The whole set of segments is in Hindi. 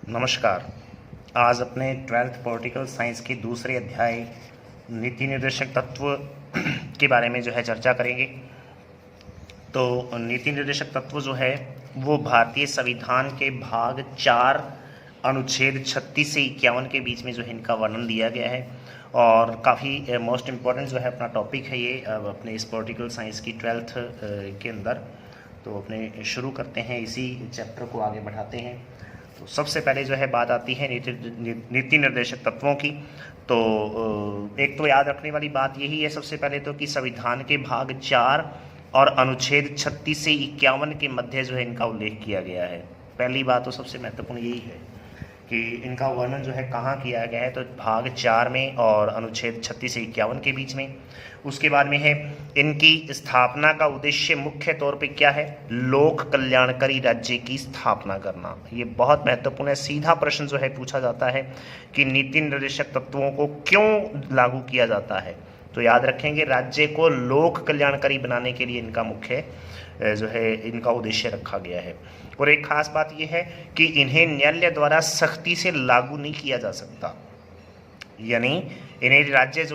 नमस्कार। आज अपने ट्वेल्थ पॉलिटिकल साइंस के दूसरे अध्याय नीति निर्देशक तत्व के बारे में चर्चा करेंगे। तो नीति निर्देशक तत्व है वो भारतीय संविधान के भाग 4 अनुच्छेद 36 से 51 के बीच में इनका वर्णन दिया गया है और काफ़ी मोस्ट इम्पॉर्टेंट अपना टॉपिक है ये अपने इस पॉलिटिकल साइंस की ट्वेल्थ के अंदर। तो अपने शुरू करते हैं, इसी चैप्टर को आगे बढ़ाते हैं। तो सबसे पहले बात आती है नीति निर्देशक तत्वों की। तो एक तो याद रखने वाली बात यही है सबसे पहले तो कि संविधान के भाग 4 और अनुच्छेद 36 से 51 के मध्य इनका उल्लेख किया गया है। पहली बात तो सबसे महत्वपूर्ण यही है कि इनका वर्णन कहाँ किया गया है, तो भाग 4 में और अनुच्छेद 36 से 51 के बीच में। उसके बाद में है इनकी स्थापना का उद्देश्य मुख्य तौर पे क्या है, लोक कल्याणकारी राज्य की स्थापना करना। ये बहुत महत्वपूर्ण है। सीधा प्रश्न पूछा जाता है कि नीति निर्देशक तत्वों को क्यों लागू किया जाता है, तो याद रखेंगे राज्य को लोक कल्याणकारी बनाने के लिए इनका मुख्य इनका उद्देश्य रखा गया है। और एक खास बात यह है कि इन्हें न्यायालय द्वारा सख्ती से लागू नहीं किया जा सकता, यानी इन्हें राज्य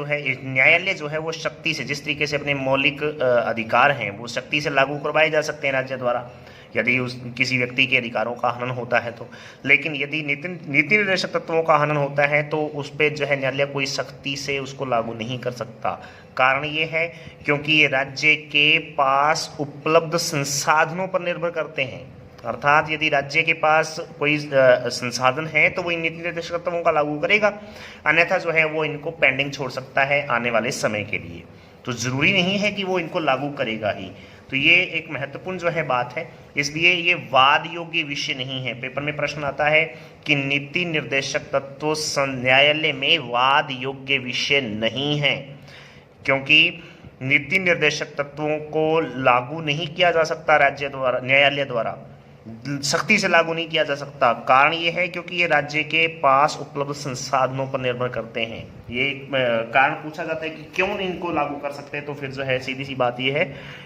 न्यायालय वो शक्ति से, जिस तरीके से अपने मौलिक अधिकार हैं वो शक्ति से लागू करवाए जा सकते हैं राज्य द्वारा, यदि किसी व्यक्ति के अधिकारों का हनन होता है तो। लेकिन यदि नीति निर्देशक तत्वों का हनन होता है तो उस पर न्यायालय कोई सख्ती से उसको लागू नहीं कर सकता। कारण ये है क्योंकि ये राज्य के पास उपलब्ध संसाधनों पर निर्भर करते हैं। अर्थात यदि राज्य के पास कोई संसाधन है तो वो इन नीति निर्देशक तत्वों का लागू करेगा, अन्यथा वो इनको पेंडिंग छोड़ सकता है आने वाले समय के लिए। तो जरूरी नहीं है कि वो इनको लागू करेगा ही। तो ये एक महत्वपूर्ण बात है, इसलिए ये वाद योग्य विषय नहीं है। पेपर में प्रश्न आता है कि नीति निर्देशक तत्व न्यायालय में वाद योग्य विषय नहीं है, क्योंकि नीति निर्देशक तत्वों को लागू नहीं किया जा सकता राज्य द्वारा, न्यायालय द्वारा सख्ती से लागू नहीं किया जा सकता। कारण ये है क्योंकि ये राज्य के पास उपलब्ध संसाधनों पर निर्भर करते हैं। ये कारण पूछा जाता है कि क्यों नहीं इनको लागू कर सकते, तो फिर सीधी सी बात ये है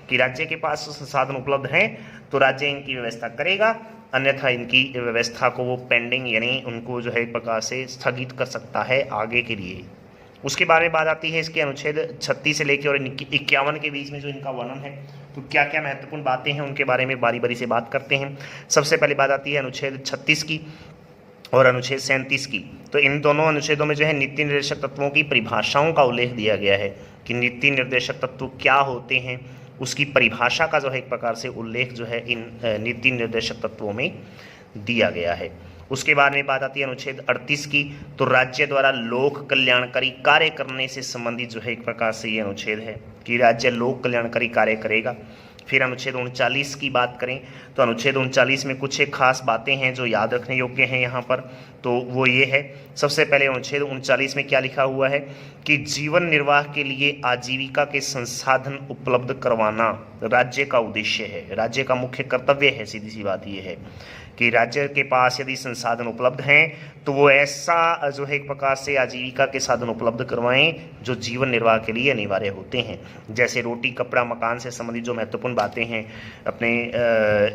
कि राज्य के पास संसाधन उपलब्ध हैं तो राज्य इनकी व्यवस्था करेगा, अन्यथा इनकी व्यवस्था को वो पेंडिंग यानी उनको एक प्रकार से स्थगित कर सकता है आगे के लिए। उसके बारे में बात आती है इसके अनुच्छेद 36 से लेकर और 51 के बीच में इनका वर्णन है। तो क्या क्या महत्वपूर्ण बातें हैं उनके बारे में बारी बारी से बात करते हैं। सबसे पहले बात आती है अनुच्छेद 36 की और अनुच्छेद 37 की। तो इन दोनों अनुच्छेदों में नीति निर्देशक तत्वों की परिभाषाओं का उल्लेख दिया गया है कि नीति निर्देशक तत्व क्या होते हैं, उसकी परिभाषा का एक प्रकार से उल्लेख इन नीति निर्देशक तत्वों में दिया गया है। उसके बाद में बात आती है अनुच्छेद 38 की। तो राज्य द्वारा लोक कल्याणकारी कार्य करने से संबंधित एक प्रकार से ये अनुच्छेद है कि राज्य लोक कल्याणकारी कार्य करेगा। फिर अनुच्छेद 39 की बात करें तो अनुच्छेद 39 में कुछ एक खास बातें हैं जो याद रखने योग्य हैं यहाँ पर। तो वो ये है, सबसे पहले अनुच्छेद 39 में क्या लिखा हुआ है कि जीवन निर्वाह के लिए आजीविका के संसाधन उपलब्ध करवाना राज्य का उद्देश्य है, राज्य का मुख्य कर्तव्य है। सीधी सी बात ये है कि राज्य के पास यदि संसाधन उपलब्ध हैं तो वो ऐसा एक प्रकार से आजीविका के साधन उपलब्ध करवाएं जो जीवन निर्वाह के लिए अनिवार्य होते हैं, जैसे रोटी, कपड़ा, मकान से संबंधित जो महत्वपूर्ण बातें हैं। अपने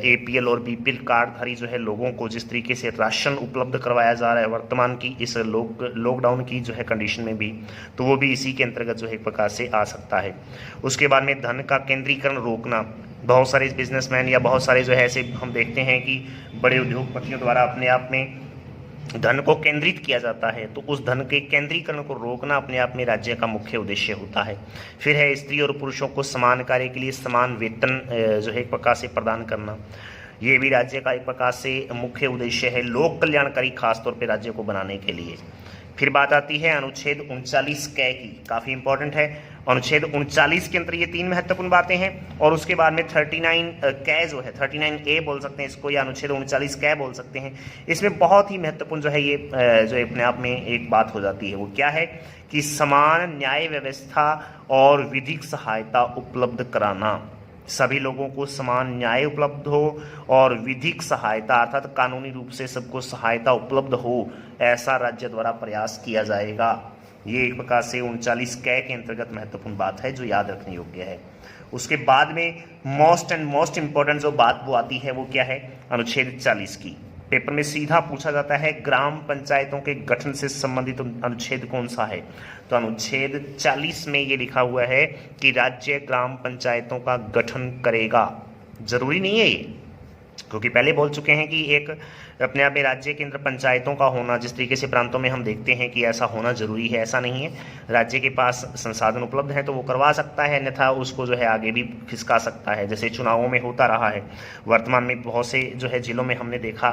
APL और BPL कार्डधारी लोगों को जिस तरीके से राशन उपलब्ध करवाया जा रहा है वर्तमान की इस लॉकडाउन की कंडीशन में भी, तो वो भी इसी के अंतर्गत एक प्रकार से आ सकता है। उसके बाद में धन का केंद्रीकरण रोकना। बहुत सारे बिजनेसमैन या बहुत सारे ऐसे हम देखते हैं कि बड़े उद्योगपतियों द्वारा अपने आप में धन को केंद्रित किया जाता है, तो उस धन के केंद्रीकरण को रोकना अपने आप में राज्य का मुख्य उद्देश्य होता है। फिर है स्त्री और पुरुषों को समान कार्य के लिए समान वेतन एक प्रकार से प्रदान करना, ये भी राज्य का एक प्रकार से मुख्य उद्देश्य है लोक कल्याणकारी खास तौर पर राज्य को बनाने के लिए। फिर बात आती है अनुच्छेद 39 कै की, काफ़ी इंपॉर्टेंट है। अनुच्छेद 39 के अंदर ये 3 महत्वपूर्ण बातें हैं और उसके बाद में 39 कै 39A बोल सकते हैं इसको, या अनुच्छेद 39 कै बोल सकते हैं। इसमें बहुत ही महत्वपूर्ण ये अपने आप में एक बात हो जाती है। वो क्या है कि समान न्याय व्यवस्था और विधिक सहायता उपलब्ध कराना, सभी लोगों को समान न्याय उपलब्ध हो और विधिक सहायता अर्थात कानूनी रूप से सबको सहायता उपलब्ध हो, ऐसा राज्य द्वारा प्रयास किया जाएगा। ये एक प्रकार से 39 कै के अंतर्गत महत्वपूर्ण बात है जो याद रखने योग्य है। उसके बाद में मोस्ट इम्पोर्टेंट जो बात वो आती है वो क्या है, अनुच्छेद 40 की। पेपर में सीधा पूछा जाता है ग्राम पंचायतों के गठन से संबंधित अनुच्छेद कौन सा है। तो अनुच्छेद 40 में ये लिखा हुआ है कि राज्य ग्राम पंचायतों का गठन करेगा। जरूरी नहीं है ये, क्योंकि पहले बोल चुके हैं कि एक अपने आप में राज्य केंद्र पंचायतों का होना, जिस तरीके से प्रांतों में हम देखते हैं कि ऐसा होना जरूरी है, ऐसा नहीं है। राज्य के पास संसाधन उपलब्ध है तो वो करवा सकता है, अन्यथा उसको जो है आगे भी खिसका सकता है। जैसे चुनावों में होता रहा है, वर्तमान में बहुत से जो है जिलों में हमने देखा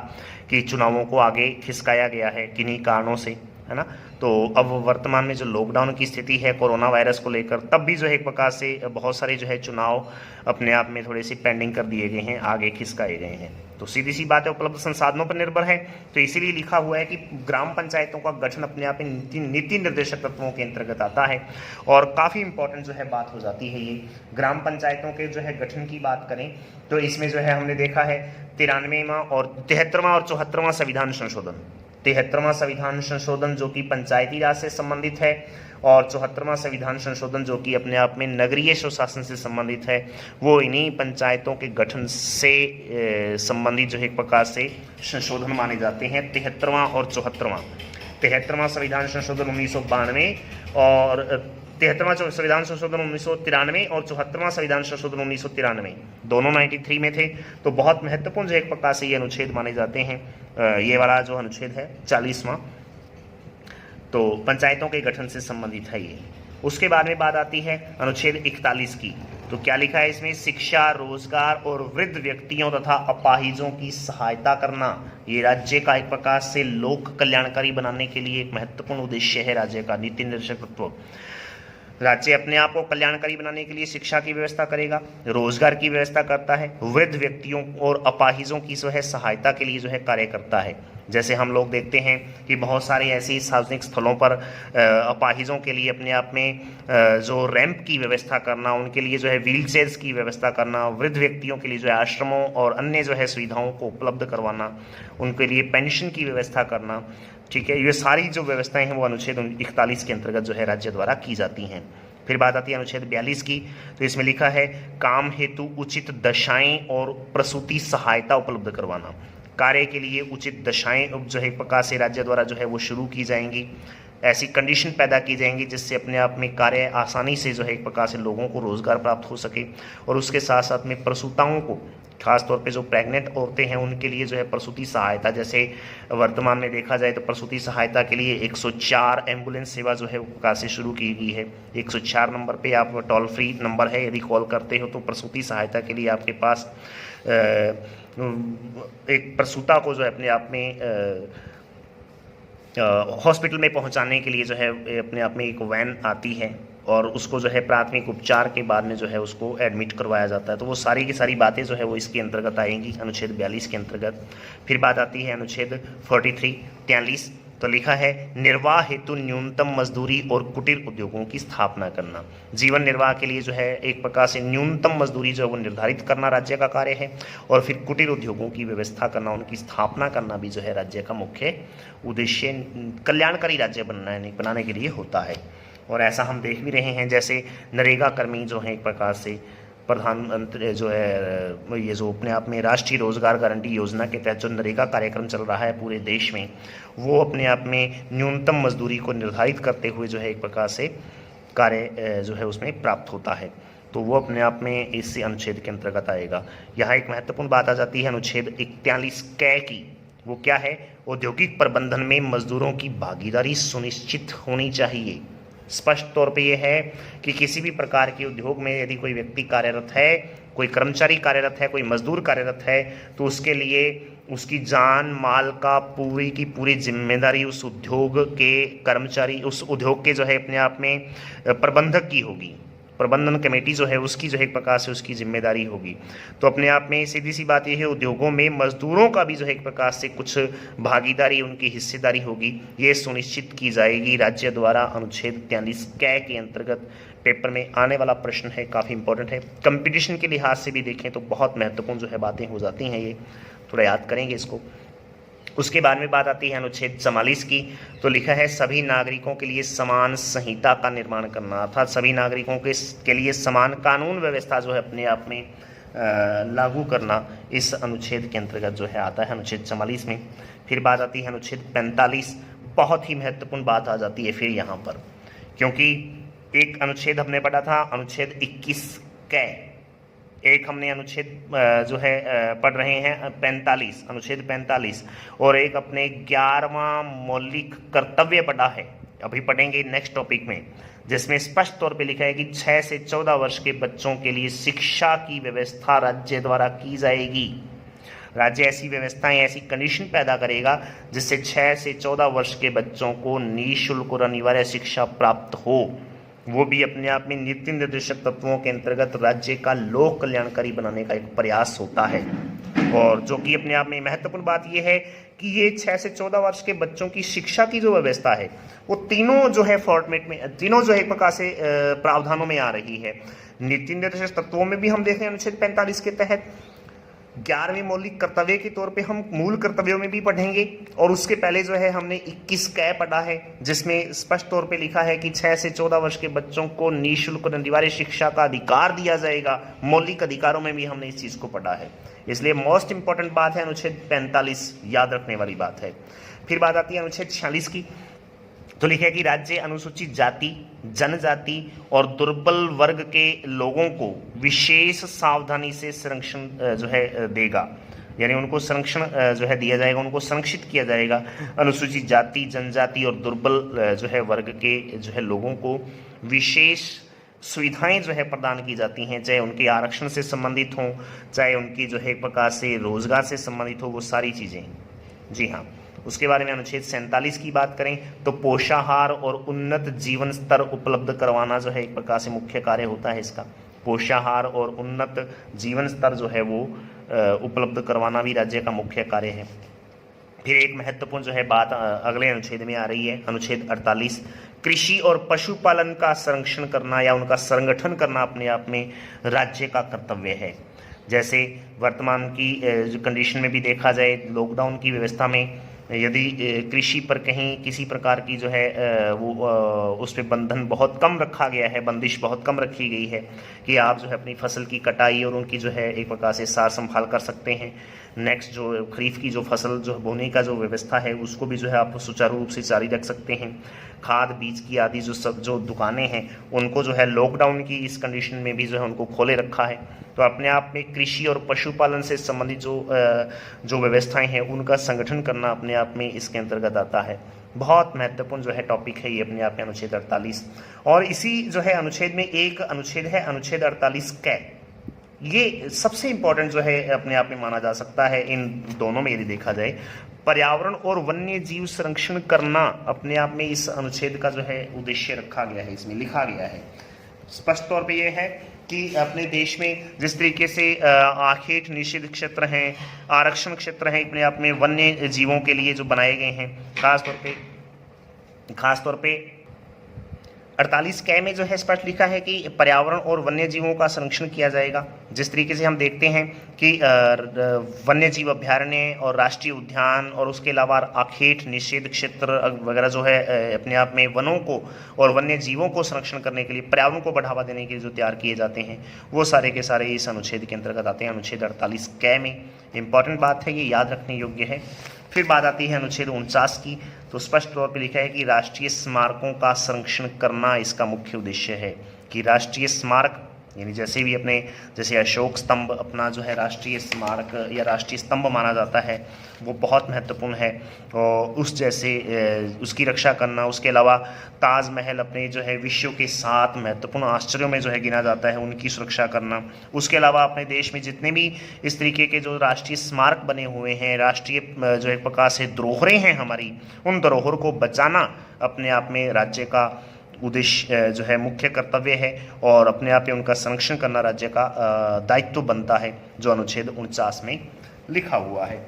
कि चुनावों को आगे खिसकाया गया है किन्हीं कारणों से, है ना। तो अब वर्तमान में जो लॉकडाउन की स्थिति है कोरोना वायरस को लेकर, तब भी जो है एक प्रकार से बहुत सारे जो है चुनाव अपने आप में थोड़े से पेंडिंग कर दिए गए हैं, आगे खिसकाए गए हैं। तो सीधी सी बात है, उपलब्ध संसाधनों पर निर्भर है। तो इसीलिए लिखा हुआ है कि ग्राम पंचायतों का गठन अपने आप में नीति निर्देशक तत्वों के अंतर्गत आता है। और काफ़ी इंपॉर्टेंट जो है बात हो जाती है ये ग्राम पंचायतों के जो है गठन की बात करें तो इसमें जो है हमने देखा है 93वां और 73वां और 74वां संविधान संशोधन। 73वां संविधान संशोधन जो कि पंचायती राज से संबंधित है और 74वां संविधान संशोधन जो कि अपने आप में नगरीय स्वशासन से संबंधित है, वो इन्हीं पंचायतों के गठन से संबंधित जो है एक प्रकार से संशोधन माने जाते हैं। 73वां और 74वां। 73वां संविधान संशोधन 1992 और 73वां संविधान संशोधन 1993 और 74वां संविधान संशोधन 1993, दोनों 93 में थे। तो बहुत महत्वपूर्ण जो एक प्रकार से ये अनुच्छेद माने जाते हैं। ये वाला जो अनुच्छेद है 40वां, तो पंचायतों के गठन से संबंधित है ये। उसके बाद में बात आती है अनुच्छेद 41 की। तो क्या लिखा है इसमें? शिक्षा, रोजगार और वृद्ध व्यक्तियों तथा अपाहिजों की सहायता करना, ये राज्य का एक प्रकार से लोक कल्याणकारी बनाने के लिए एक महत्वपूर्ण उद्देश्य है राज्य का, नीति निर्देशक तत्व। राज्य अपने आप को कल्याणकारी बनाने के लिए शिक्षा की व्यवस्था करेगा, रोजगार की व्यवस्था करता है, वृद्ध व्यक्तियों और अपाहिजों की जो है सहायता के लिए जो है कार्य करता है। जैसे हम लोग देखते हैं कि बहुत सारे ऐसे सार्वजनिक स्थलों पर अपाहिजों के लिए अपने आप में जो रैंप की व्यवस्था करना, उनके लिए जो है व्हील चेयर्स की व्यवस्था करना, वृद्ध व्यक्तियों के लिए जो है आश्रमों और अन्य जो है सुविधाओं को उपलब्ध करवाना, उनके लिए पेंशन की व्यवस्था करना, ठीक है। ये सारी जो व्यवस्थाएं हैं वो अनुच्छेद 41 के अंतर्गत जो है राज्य द्वारा की जाती हैं। फिर बात आती है अनुच्छेद 42 की। तो इसमें लिखा है काम हेतु उचित दशाएं और प्रसूति सहायता उपलब्ध करवाना, कार्य के लिए उचित दशाएं जो है प्रकार से राज्य द्वारा जो है वो शुरू की जाएंगी, ऐसी कंडीशन पैदा की जाएंगी जिससे अपने आप में कार्य आसानी से जो है एक प्रकार से लोगों को रोजगार प्राप्त हो सके। और उसके साथ साथ में प्रसूताओं को, खास तौर पे जो प्रेग्नेंट औरतें हैं उनके लिए जो है प्रसूति सहायता, जैसे वर्तमान में देखा जाए तो प्रसूति सहायता के लिए 104 एम्बुलेंस सेवा जो है वो प्रकार से शुरू की गई है। 104 नंबर पे आप टोल फ्री नंबर है, यदि कॉल करते हो तो प्रसूति सहायता के लिए आपके पास एक प्रसूता को जो है अपने आप में हॉस्पिटल में पहुंचाने के लिए जो है अपने आप में एक वैन आती है और उसको जो है प्राथमिक उपचार के बाद में जो है उसको एडमिट करवाया जाता है। तो वो सारी की सारी बातें जो है वो इसके अंतर्गत आएंगी, अनुच्छेद 42 के अंतर्गत। फिर बात आती है अनुच्छेद 43। तो लिखा है निर्वाह हेतु न्यूनतम मजदूरी और कुटीर उद्योगों की स्थापना करना। जीवन निर्वाह के लिए जो है एक प्रकार से न्यूनतम मजदूरी जो है वो निर्धारित करना राज्य का कार्य है, और फिर कुटीर उद्योगों की व्यवस्था करना, उनकी स्थापना करना भी जो है राज्य का मुख्य उद्देश्य कल्याणकारी राज्य बनाने के लिए होता है। और ऐसा हम देख भी रहे हैं, जैसे नरेगा कर्मी जो हैं एक प्रकार से प्रधानमंत्री जो है ये जो अपने आप में राष्ट्रीय रोजगार गारंटी योजना के तहत जो नरेगा कार्यक्रम चल रहा है पूरे देश में, वो अपने आप में न्यूनतम मजदूरी को निर्धारित करते हुए जो है एक प्रकार से कार्य जो है उसमें प्राप्त होता है। तो वो अपने आप में इस अनुच्छेद के अंतर्गत आएगा। यहाँ एक महत्वपूर्ण बात आ जाती है अनुच्छेद 41 कै की। वो क्या है? औद्योगिक प्रबंधन में मजदूरों की भागीदारी सुनिश्चित होनी चाहिए। स्पष्ट तौर पे ये है कि किसी भी प्रकार के उद्योग में यदि कोई व्यक्ति कार्यरत है, कोई कर्मचारी कार्यरत है, कोई मजदूर कार्यरत है, तो उसके लिए उसकी जान माल का पूरी की पूरी जिम्मेदारी उस उद्योग के कर्मचारी, उस उद्योग के जो है अपने आप में प्रबंधक की होगी। प्रबंधन कमेटी जो है उसकी जो है एक प्रकार से उसकी जिम्मेदारी होगी। तो अपने आप में सीधी सी बात यह है, उद्योगों में मजदूरों का भी जो है एक प्रकार से कुछ भागीदारी, उनकी हिस्सेदारी होगी, ये सुनिश्चित की जाएगी राज्य द्वारा। अनुच्छेद 43 कै के अंतर्गत पेपर में आने वाला प्रश्न है, काफ़ी इंपॉर्टेंट है। कंपटीशन के लिहाज से भी देखें तो बहुत महत्वपूर्ण जो है बातें हो जाती हैं, ये थोड़ा याद करेंगे इसको। उसके बाद में बात आती है अनुच्छेद 44 की। तो लिखा है सभी नागरिकों के लिए समान संहिता का निर्माण करना, अर्थात सभी नागरिकों के लिए समान कानून व्यवस्था जो है अपने आप में लागू करना इस अनुच्छेद के अंतर्गत जो है आता है, अनुच्छेद 44 में। फिर बात आती है अनुच्छेद 45। बहुत ही महत्वपूर्ण बात आ जाती है फिर यहाँ पर, क्योंकि एक अनुच्छेद हमने पढ़ा था अनुच्छेद 21 कै, एक हमने अनुच्छेद जो है पढ़ रहे हैं 45, अनुच्छेद 45, और एक अपने 11वां मौलिक कर्तव्य पढ़ा है, अभी पढ़ेंगे नेक्स्ट टॉपिक में, जिसमें स्पष्ट तौर पे लिखा है कि 6 से 14 वर्ष के बच्चों के लिए शिक्षा की व्यवस्था राज्य द्वारा की जाएगी। राज्य ऐसी व्यवस्थाएं, ऐसी कंडीशन पैदा करेगा जिससे 6 से 14 वर्ष के बच्चों को निःशुल्क और अनिवार्य शिक्षा प्राप्त हो, वो भी अपने आप में नीति निर्देशक तत्वों के अंतर्गत राज्य का लोक कल्याणकारी बनाने का एक प्रयास होता है। और जो कि अपने आप में महत्वपूर्ण बात यह है कि ये 6 से 14 वर्ष के बच्चों की शिक्षा की जो व्यवस्था है वो तीनों जो है फॉर्मेट में, तीनों जो है एक प्रकार से प्रावधानों में आ रही है। नीति निर्देशक तत्वों में भी हम देखें अनुच्छेद 45 के तहत 11वें मौलिक कर्तव्य के तौर पे हम मूल कर्तव्यों में भी पढ़ेंगे, और उसके पहले जो है हमने 21 कै पढ़ा है, जिसमें स्पष्ट तौर पे लिखा है कि 6 से 14 वर्ष के बच्चों को निःशुल्क और अनिवार्य शिक्षा का अधिकार दिया जाएगा। मौलिक अधिकारों में भी हमने इस चीज़ को पढ़ा है, इसलिए मोस्ट इंपॉर्टेंट बात है अनुच्छेद 45, याद रखने वाली बात है। फिर बात आती है अनुच्छेद 46 की, तो लिखा है कि राज्य अनुसूचित जाति, जनजाति और दुर्बल वर्ग के लोगों को विशेष सावधानी से संरक्षण जो है देगा, यानी उनको संरक्षण जो है दिया जाएगा, उनको संरक्षित किया जाएगा। अनुसूचित जाति, जनजाति और दुर्बल जो है वर्ग के जो है लोगों को विशेष सुविधाएं जो है प्रदान की जाती हैं, चाहे उनके आरक्षण से संबंधित हों, चाहे उनकी जो है एक प्रकार से रोजगार से संबंधित हो, वो सारी चीज़ें। जी हाँ, उसके बारे में अनुच्छेद 47 की बात करें तो पोषाहार और उन्नत जीवन स्तर उपलब्ध करवाना जो है एक प्रकार से मुख्य कार्य होता है इसका। पोषाहार और उन्नत जीवन स्तर जो है वो उपलब्ध करवाना भी राज्य का मुख्य कार्य है। फिर एक महत्वपूर्ण जो है बात अगले अनुच्छेद में आ रही है, अनुच्छेद 48। कृषि और पशुपालन का संरक्षण करना या उनका संगठन करना अपने आप में राज्य का कर्तव्य है। जैसे वर्तमान की कंडीशन में भी देखा जाए, लॉकडाउन की व्यवस्था में यदि कृषि पर कहीं किसी प्रकार की जो है वो उस पर बंधन बहुत कम रखा गया है, बंदिश बहुत कम रखी गई है कि आप जो है अपनी फसल की कटाई और उनकी जो है एक प्रकार से सार संभाल कर सकते हैं। नेक्स्ट जो खरीफ की जो फसल जो बोने का जो व्यवस्था है उसको भी जो है आप सुचारू रूप से जारी रख सकते हैं। खाद बीज की आदि जो दुकानें हैं उनको जो है लॉकडाउन की इस कंडीशन में भी जो है उनको खोले रखा है। तो अपने आप में कृषि और पशुपालन से संबंधित जो व्यवस्थाएं हैं उनका संगठन करना अपने आप में इसके अंतर्गत आता है। बहुत महत्वपूर्ण जो है टॉपिक है ये अपने आप में अनुच्छेद 48। और इसी जो है अनुच्छेद में एक अनुच्छेद है अनुच्छेद 48 कै, ये सबसे इंपॉर्टेंट जो है अपने आप में माना जा सकता है इन दोनों में यदि देखा जाए। पर्यावरण और वन्य जीव संरक्षण करना अपने आप में इस अनुच्छेद का जो है उद्देश्य रखा गया है, इसमें लिखा गया है। स्पष्ट तौर पे ये है कि अपने देश में जिस तरीके से आखेट निषिद्ध क्षेत्र हैं, आरक्षण क्षेत्र हैं, अपने आप में वन्य जीवों के लिए जो बनाए गए हैं, खास तौर पे 48 कै में जो है स्पष्ट लिखा है कि पर्यावरण और वन्य जीवों का संरक्षण किया जाएगा। जिस तरीके से हम देखते हैं कि वन्य जीव अभ्यारण्य और राष्ट्रीय उद्यान और उसके अलावा आखेट निषेध क्षेत्र वगैरह जो है अपने आप में वनों को और वन्य जीवों को संरक्षण करने के लिए, पर्यावरण को बढ़ावा देने के लिए जो तैयार किए जाते हैं वो सारे के सारे इस अनुच्छेद के अंतर्गत आते हैं। अनुच्छेद 48 कै में इंपॉर्टेंट बात है, ये याद रखने योग्य है। फिर बात आती है अनुच्छेद 49 की, तो स्पष्ट तौर पर लिखा है कि राष्ट्रीय स्मारकों का संरक्षण करना इसका मुख्य उद्देश्य है। कि राष्ट्रीय स्मारक यानी जैसे अशोक स्तंभ अपना जो है राष्ट्रीय स्मारक या राष्ट्रीय स्तंभ माना जाता है, वो बहुत महत्वपूर्ण है। और उस जैसे उसकी रक्षा करना, उसके अलावा ताजमहल अपने जो है विश्व के 7 महत्वपूर्ण आश्चर्यों में जो है गिना जाता है, उनकी सुरक्षा करना। उसके अलावा अपने देश में जितने भी इस तरीके के जो राष्ट्रीय स्मारक बने हुए हैं, राष्ट्रीय जो एक प्रकार से धरोहरें हैं हमारी, उन धरोहर को बचाना अपने आप में राज्य का उद्देश्य जो है मुख्य कर्तव्य है और अपने आप में उनका संरक्षण करना राज्य का दायित्व बनता है, जो अनुच्छेद 49 में लिखा हुआ है।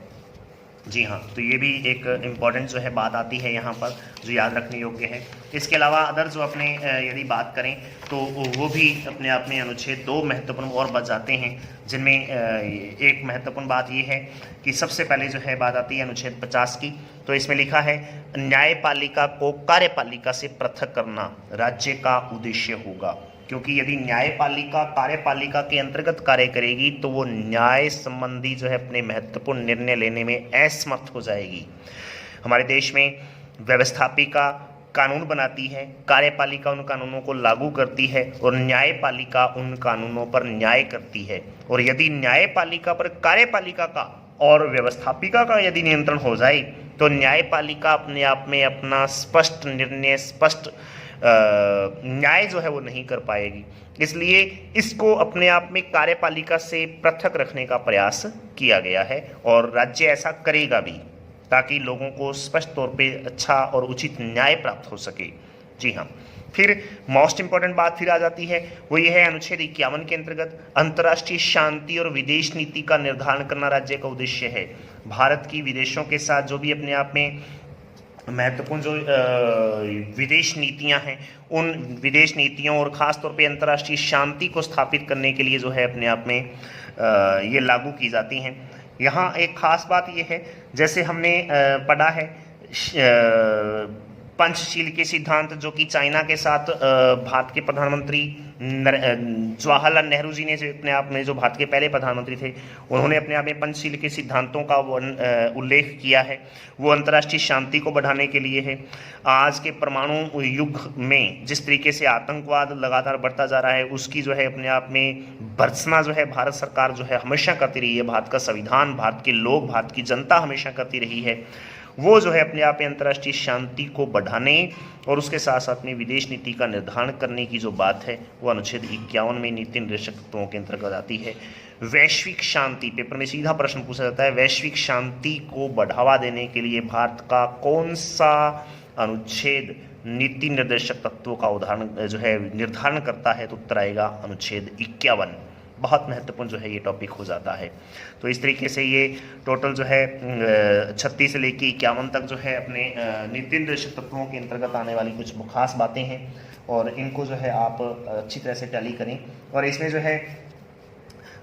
जी हाँ, तो ये भी एक इम्पॉर्टेंट जो है बात आती है यहाँ पर जो याद रखने योग्य है। इसके अलावा अदर जो अपने यदि बात करें तो वो भी अपने आप में अनुच्छेद 2 महत्वपूर्ण और बच जाते हैं, जिनमें एक महत्वपूर्ण बात ये है कि सबसे पहले जो है बात आती है अनुच्छेद 50 की। तो इसमें लिखा है न्यायपालिका को कार्यपालिका से पृथक करना राज्य का उद्देश्य होगा। क्योंकि यदि न्यायपालिका कार्यपालिका के अंतर्गत कार्य करेगी तो वो न्याय संबंधी जो है अपने महत्वपूर्ण निर्णय लेने में असमर्थ हो जाएगी। हमारे देश में व्यवस्थापिका कानून बनाती है, कार्यपालिका उन कानूनों को लागू करती है और न्यायपालिका उन कानूनों पर न्याय करती है। और यदि न्यायपालिका पर कार्यपालिका का और व्यवस्थापिका का यदि नियंत्रण हो जाए तो न्यायपालिका अपने आप में अपना स्पष्ट निर्णय, स्पष्ट न्याय जो है वो नहीं कर पाएगी। इसलिए इसको अपने आप में कार्यपालिका से पृथक रखने का प्रयास किया गया है और राज्य ऐसा करेगा भी, ताकि लोगों को स्पष्ट तौर पे अच्छा और उचित न्याय प्राप्त हो सके। जी हाँ, फिर मोस्ट इंपॉर्टेंट बात फिर आ जाती है, वो ये है अनुच्छेद 51 के अंतर्गत अंतर्राष्ट्रीय शांति और विदेश नीति का निर्धारण करना राज्य का उद्देश्य है। भारत की विदेशों के साथ जो भी अपने आप में महत्वपूर्ण जो विदेश नीतियां हैं, उन विदेश नीतियों और ख़ास तौर पे अंतर्राष्ट्रीय शांति को स्थापित करने के लिए जो है अपने आप में ये लागू की जाती हैं। यहाँ एक खास बात ये है, जैसे हमने पढ़ा है पंचशील के सिद्धांत, जो कि चाइना के साथ भारत के प्रधानमंत्री जवाहरलाल नेहरू जी ने जो अपने आप में जो भारत के पहले प्रधानमंत्री थे, उन्होंने अपने आप में पंचशील के सिद्धांतों का उल्लेख किया है। वो अंतर्राष्ट्रीय शांति को बढ़ाने के लिए है। आज के परमाणु युग में जिस तरीके से आतंकवाद लगातार बढ़ता जा रहा है, उसकी जो है अपने आप में भर्त्सना जो है भारत सरकार जो है हमेशा करती रही है। भारत का संविधान, भारत के लोग, भारत की जनता हमेशा करती रही है। वो जो है अपने आप में अंतर्राष्ट्रीय शांति को बढ़ाने और उसके साथ साथ में विदेश नीति का निर्धारण करने की जो बात है, वो अनुच्छेद 51 में नीति निर्देशक तत्वों के अंतर्गत आती है। वैश्विक शांति, पेपर में सीधा प्रश्न पूछा जाता है, वैश्विक शांति को बढ़ावा देने के लिए भारत का कौन सा अनुच्छेद नीति निर्देशक तत्वों का उदाहरण जो है निर्धारण करता है? तो उत्तर आएगा अनुच्छेद 51। बहुत महत्वपूर्ण जो है ये टॉपिक हो जाता है। तो इस तरीके से ये टोटल जो है 36 से लेकर 51 तक जो है अपने नीति निर्देशक तत्वों के अंतर्गत आने वाली कुछ खास बातें हैं और इनको जो है आप अच्छी तरह से टैली करें। और इसमें जो है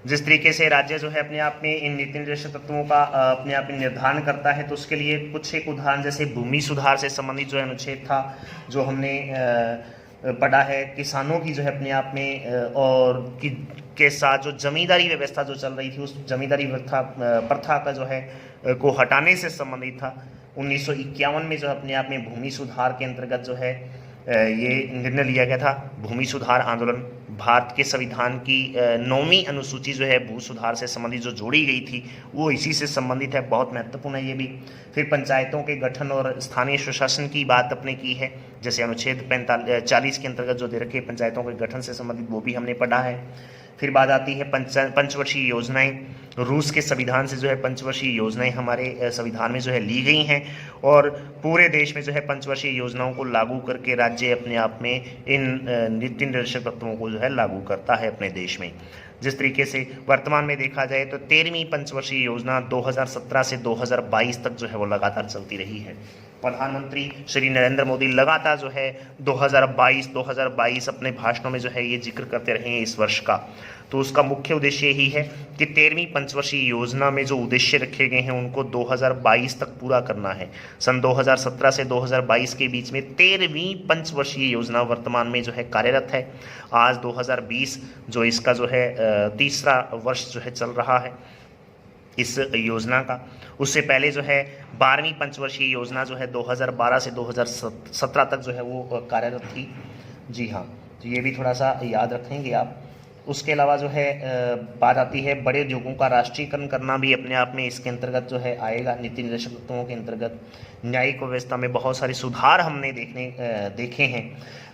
जिस तरीके से राज्य जो है अपने आप में इन नीति निर्देशक तत्वों का अपने आप में निर्धारण करता है, तो उसके लिए कुछ एक उदाहरण, जैसे भूमि सुधार से संबंधित जो अनुच्छेद था जो हमने पढ़ा है, किसानों की जो है अपने आप में और के साथ जो जमींदारी व्यवस्था जो चल रही थी, उस जमींदारी प्रथा का जो है को हटाने से संबंधित था। 1951 में जो अपने आप में भूमि सुधार के अंतर्गत जो है ये निर्णय लिया गया था। भूमि सुधार आंदोलन भारत के संविधान की 9वीं अनुसूची जो है भू सुधार से संबंधित जो जोड़ी गई थी, वो इसी से संबंधित है। बहुत महत्वपूर्ण है ये भी। फिर पंचायतों के गठन और स्थानीय स्वशासन की बात अपने की है, जैसे अनुच्छेद 40 के अंतर्गत जो दे रखे पंचायतों के गठन से संबंधित, वो भी हमने पढ़ा है। फिर बात आती है पंचवर्षीय योजनाएं। रूस के संविधान से जो है पंचवर्षीय योजनाएं हमारे संविधान में जो है ली गई हैं और पूरे देश में जो है पंचवर्षीय योजनाओं को लागू करके राज्य अपने आप में इन नीति निर्देशक तत्वों को जो है लागू करता है अपने देश में। जिस तरीके से वर्तमान में देखा जाए तो 13वीं पंचवर्षीय योजना 2017 से 2022 तक जो है वो लगातार चलती रही है। प्रधानमंत्री श्री नरेंद्र मोदी लगातार जो है 2022 अपने भाषणों में जो है ये जिक्र करते रहे हैं इस वर्ष का। तो उसका मुख्य उद्देश्य यही है कि 13वीं पंचवर्षीय योजना में जो उद्देश्य रखे गए हैं उनको 2022 तक पूरा करना है। सन 2017 से 2022 के बीच में 13वीं पंचवर्षीय योजना वर्तमान में जो है कार्यरत है। आज 2020 जो इसका जो है तीसरा वर्ष जो है चल रहा है इस योजना का। उससे पहले जो है 12वीं पंचवर्षीय योजना जो है 2012 से 2017 तक जो है वो कार्यरत थी। जी हाँ, तो ये भी थोड़ा सा याद रखेंगे आप। उसके अलावा जो है बात आती है बड़े उद्योगों का राष्ट्रीयकरण करना भी अपने आप में इसके अंतर्गत जो है आएगा नीति निर्देशक तत्वों के अंतर्गत। न्यायिक व्यवस्था में बहुत सारे सुधार हमने देखे हैं।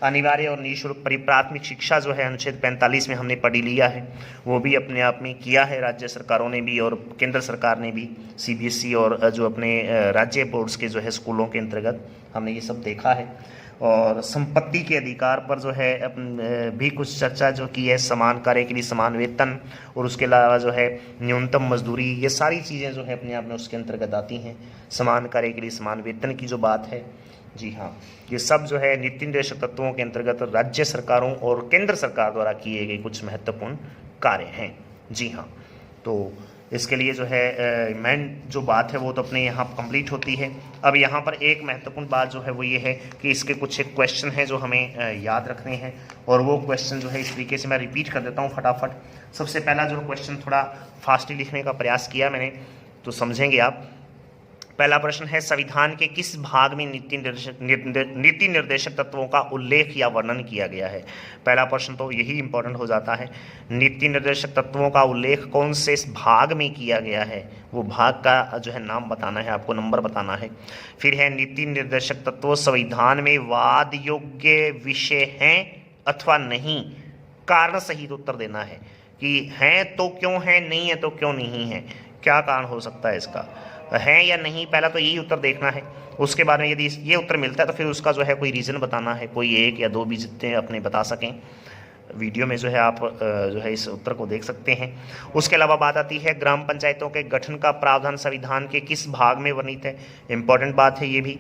अनिवार्य और निःशुल्क प्राथमिक शिक्षा जो है अनुच्छेद 45 में हमने पढ़ी लिया है, वो भी अपने आप में किया है राज्य सरकारों ने भी और केंद्र सरकार ने भी। CBSE और जो अपने राज्य बोर्ड्स के जो है स्कूलों के अंतर्गत हमने ये सब देखा है। और संपत्ति के अधिकार पर जो है भी कुछ चर्चा जो की है, समान कार्य के लिए समान वेतन और उसके अलावा जो है न्यूनतम मजदूरी, ये सारी चीज़ें जो है अपने आप में उसके अंतर्गत आती हैं। समान कार्य के लिए समान वेतन की जो बात है, जी हाँ, ये सब जो है नीति निर्देशक तत्वों के अंतर्गत राज्य सरकारों और केंद्र सरकार द्वारा किए गए कुछ महत्वपूर्ण कार्य हैं। जी हाँ, तो इसके लिए जो है मेन जो बात है वो तो अपने यहाँ कंप्लीट होती है। अब यहाँ पर एक महत्वपूर्ण बात जो है वो ये है कि इसके कुछ एक क्वेश्चन हैं जो हमें याद रखने हैं, और वो क्वेश्चन जो है इस तरीके से मैं रिपीट कर देता हूँ फटाफट। सबसे पहला जो क्वेश्चन थोड़ा फास्टली लिखने का प्रयास किया मैंने, तो समझेंगे आप। पहला प्रश्न है, संविधान के किस भाग में नीति निर्देशक तत्वों का उल्लेख या वर्णन किया गया है? पहला प्रश्न तो यही इंपॉर्टेंट हो जाता है, नीति निर्देशक तत्वों का उल्लेख कौन से भाग में किया गया है, वो भाग का जो है नाम बताना है, आपको नंबर बताना है। फिर है, नीति निर्देशक तत्व संविधान में वाद योग्य विषय हैं अथवा नहीं, कारण सहित उत्तर देना है कि हैं तो क्यों है, नहीं है तो क्यों नहीं है, क्या कारण हो सकता है इसका, है या नहीं, पहला तो यही उत्तर देखना है। उसके बाद में यदि ये उत्तर मिलता है तो फिर उसका जो है कोई रीज़न बताना है, कोई एक या दो भी जितने अपने बता सकें। वीडियो में जो है आप जो है इस उत्तर को देख सकते हैं। उसके अलावा बात आती है, ग्राम पंचायतों के गठन का प्रावधान संविधान के किस भाग में वर्णित है? इंपॉर्टेंट बात है ये भी।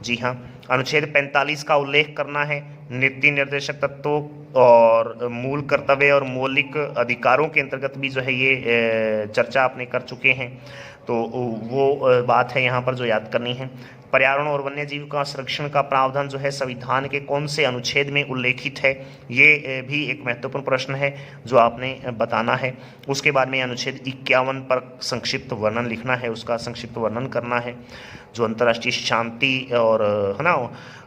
जी हाँ, अनुच्छेद 45 का उल्लेख करना है। नीति निर्देशक तत्वों और मूल कर्तव्य और मौलिक अधिकारों के अंतर्गत भी जो है ये चर्चा आपने कर चुके हैं, तो वो बात है यहाँ पर जो याद करनी है। पर्यावरण और वन्य जीव का संरक्षण का प्रावधान जो है संविधान के कौन से अनुच्छेद में उल्लेखित है, ये भी एक महत्वपूर्ण प्रश्न है जो आपने बताना है। उसके बाद में अनुच्छेद 51 पर संक्षिप्त वर्णन लिखना है, उसका संक्षिप्त वर्णन करना है, जो अंतर्राष्ट्रीय शांति और है ना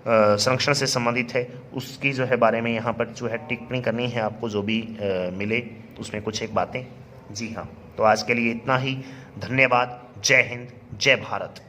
संरक्षण से संबंधित है, उसकी जो है बारे में यहाँ पर जो है टिप्पणी करनी है आपको, जो भी मिले उसमें कुछ एक बातें। जी हाँ, तो आज के लिए इतना ही। धन्यवाद। जय हिंद, जय भारत।